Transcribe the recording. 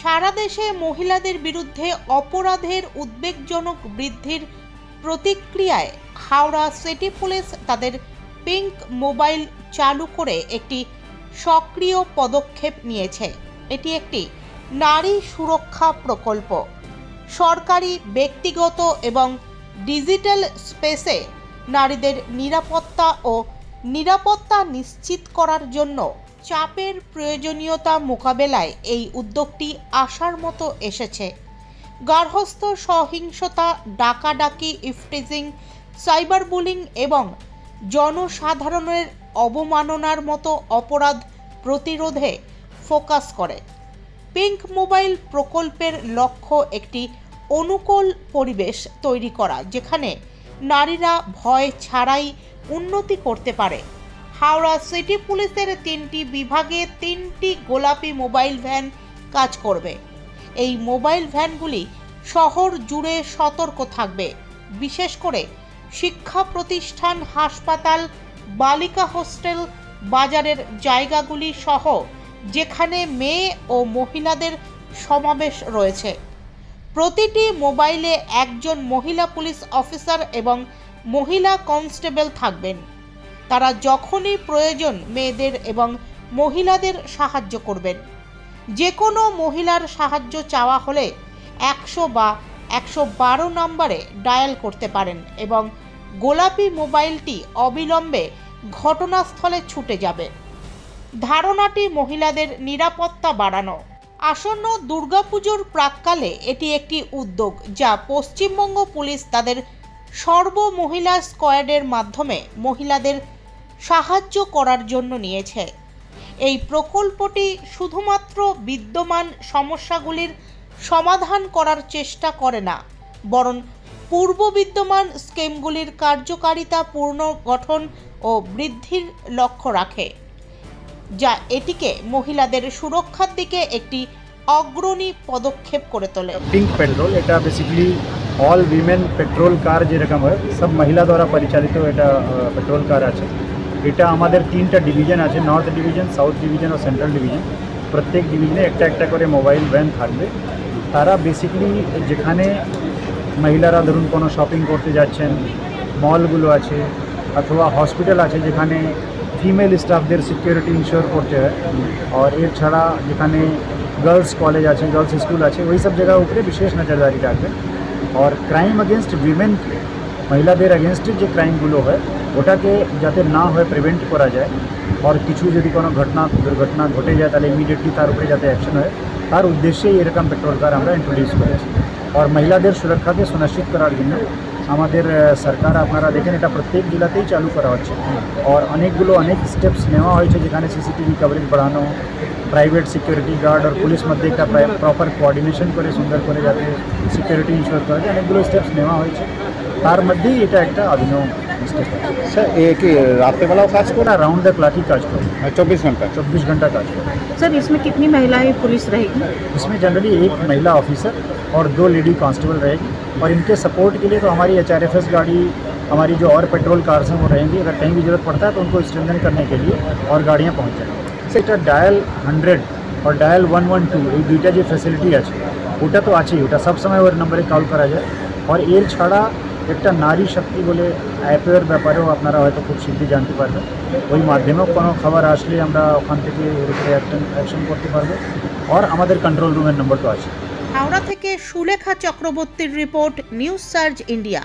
সারা দেশে মহিলাদের বিরুদ্ধে অপরাধের উদ্বেগজনক বৃদ্ধির প্রতিক্রিয়ায় হাওড়া সিটি পুলিশ তাদের পিঙ্ক মোবাইল চালু করে একটি সক্রিয় পদক্ষেপ নিয়েছে। এটি একটি নারী সুরক্ষা প্রকল্প। সরকারি, ব্যক্তিগত এবং ডিজিটাল স্পেসে নারীদের নিরাপত্তা নিশ্চিত করার জন্য চাপের প্রয়োজনীয়তা মোকাবেলায় এই উদ্যোগটি আসার মতো এসেছে। গার্হস্থ্য সহিংসতা, ডাকাডাকি, ইফটিজিং, সাইবার বুলিং এবং জনসাধারণের অবমাননার মতো অপরাধ প্রতিরোধে ফোকাস করে। পিঙ্ক মোবাইল প্রকল্পের লক্ষ্য একটি অনুকূল পরিবেশ তৈরি করা, যেখানে নারীরা ভয় ছাড়াই উন্নতি করতে পারে। হাওড়া সিটি পুলিশের 3টি বিভাগে 3টি গোলাপি মোবাইল ভ্যান কাজ করবে। এই মোবাইল ভ্যানগুলি শহর জুড়ে সতর্ক থাকবে, বিশেষ করে শিক্ষা প্রতিষ্ঠান, হাসপাতাল, বালিকা হোস্টেল, বাজারের জায়গাগুলি সহ যেখানে মেয়ে ও মহিলাদের সমাবেশ রয়েছে। প্রতিটি মোবাইলে একজন মহিলা পুলিশ অফিসার এবং মহিলা কনস্টেবল থাকবেন। তারা যখনই প্রয়োজন মেয়েদের এবং মহিলাদের সাহায্য করবেন। যে কোনো মহিলার সাহায্য চাওয়া হলে 100 বা 112 নম্বরে ডায়াল করতে পারেন এবং গোলাপি মোবাইলটি অবিলম্বে ঘটনাস্থলে ছুটে যাবে। ধারণাটি মহিলাদের নিরাপত্তা বাড়ানো। আসন্ন দুর্গাপুজোর প্রাক্কালে এটি একটি উদ্যোগ যা পশ্চিমবঙ্গ পুলিশ তাদের সর্বমহিলা স্কোয়াডের মাধ্যমে মহিলাদের সাহায্য করার জন্য নিয়েছে। এই প্রকল্পটি শুধুমাত্র বিদ্যমান সমস্যাগুলির সমাধান করার চেষ্টা করে না, বরং পূর্ব বিদ্যমান স্কিমগুলির কার্যকারিতা পুনর্গঠন ও বৃদ্ধির লক্ষ্য রাখে, যা এটিকে মহিলাদের সুরক্ষার দিকে একটি অগ্রণী পদক্ষেপ করে তোলে। পিঙ্ক পেট্রোল এটা বেসিক্যালি অল উইমেন পেট্রোল কার যেরকম হয় সব মহিলা দ্বারা পরিচালিত এটা পেট্রোল কার আছে। এটা আমাদের 3টা ডিভিশন আছে, নর্থ ডিভিশন, সাউথ ডিভিশন ও সেন্ট্রাল ডিভিশন। প্রত্যেক ডিভিশনে একটা একটা করে মোবাইল ভ্যান থাকবে। তারা বেসিক্যালি যেখানে মহিলারা ধরুন কোনো শপিং করতে যাচ্ছেন, মলগুলো আছে অথবা হসপিটাল আছে যেখানে ফিমেল স্টাফদের সিকিউরিটি ইনশিওর করতে হয়, আর এর ছাড়া যেখানে গার্লস কলেজ আছে, গার্লস স্কুল আছে, ওই সব জায়গার উপরে বিশেষ নজরদারি রাখবে। আর ক্রাইম अगेंस्ट উইমেন, মহিলাদের अगेंस्ट যে ক্রাইমগুলো হয় ওটাকে যাতে না হয় প্রিভেন্ট করা যায়, আর কিছু যদি কোনো দুর্ঘটনা ঘটে যায় তাহলে ইমিডিয়েটলি তার উপরে যাতে অ্যাকশন হয়, তার উদ্দেশ্যেই এরকম পেট্রোল কার আমরা ইন্ট্রোডিউস করেছি। আর মহিলাদের সুরক্ষাকে সুনিশ্চিত করার জন্য আমাদের সরকার আপনারা দেখেন এটা প্রত্যেক জেলাতেই চালু করা হচ্ছে। আর অনেক স্টেপস নেওয়া হয়েছে, যেখানে সিসিটিভি কভারেজ বাড়ানো, প্রাইভেট সিকিউরিটি গার্ড আর পুলিশ মধ্যে একটা প্রপার কোঅর্ডিনেশন করে সুন্দর করে যাতে সিকিউরিটি ইনশিওর করা যায়, অনেকগুলো স্টেপস নেওয়া হয়েছে। তার মধ্যেই এটা একটা অভিনব স্টেপ। স্যার এ কি রাত্রেবেলাও কাজ করে? राउंड द क्लॉक ही काज करो, 24 घंटा काज करो। सर इसमें कितनी महिलाएं पुलिस रहेगी? इसमें जनरली 1 महिला ऑफिसर और 2 लेडी कांस्टेबल रहेगी। और इनके सपोर्ट के लिए तो हमारी HRFS गाड़ी, हमारी जो और पेट्रोल कार्स हैं वो रहेंगी। अगर कहीं भी जरूरत पड़ता है तो उनको स्ट्रेंथन करने के लिए और गाड़ियाँ पहुँच जाएंगी। এটা ডায়াল 100 और ডায়াল 112 এই দুইটা যে ফ্যাসিলিটি আছে ওটা তো আছেই, ওটা সবসময় ওর নম্বরে কল করা যায়। আর এর ছাড়া একটা নারী শক্তি বলে অ্যাপের ব্যাপারেও আপনারা হয়তো খুব শীঘ্রই জানতে পারবেন। ওই মাধ্যমেও কোনো খবর আসলে আমরা ওখান থেকে এর উপরে অ্যাকশন করতে পারবো। আর আমাদের কন্ট্রোল রুমের নম্বর তো আছে। হাওড়া থেকে সুলেখা চক্রবর্তীর রিপোর্ট, নিউজ সার্চ ইন্ডিয়া।